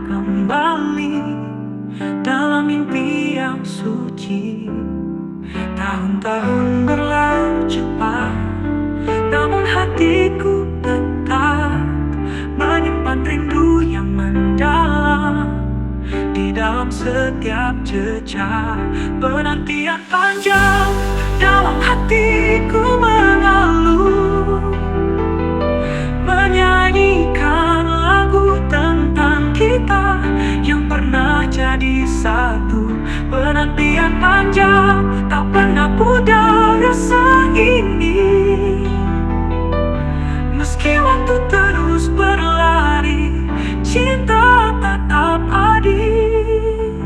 kembali dalam mimpi yang suci. Tahun-tahun berlalu cepat, namun hatiku tetap menyimpan rindu yang mendalam. Di dalam setiap jejak penantian panjang, dalam hatiku mengaluh, menyanyikan lagu tentang kita yang pernah jadi satu. Penantian panjang tak pernah pudar rasa ini, meski waktu terus berlari, cinta tetap hadir.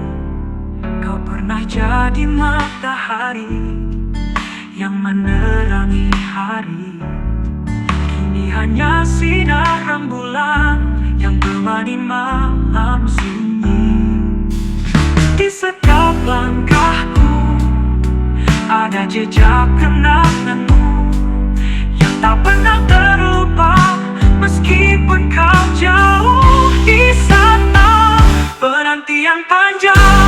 Kau pernah jadi matahari yang menerangi hari, kini hanya sinar rembulan yang menemani malam sunyi. Di setiap langkahku ada jejak kenanganmu yang tak pernah terlupa, meskipun kau jauh di sana. Penantian panjang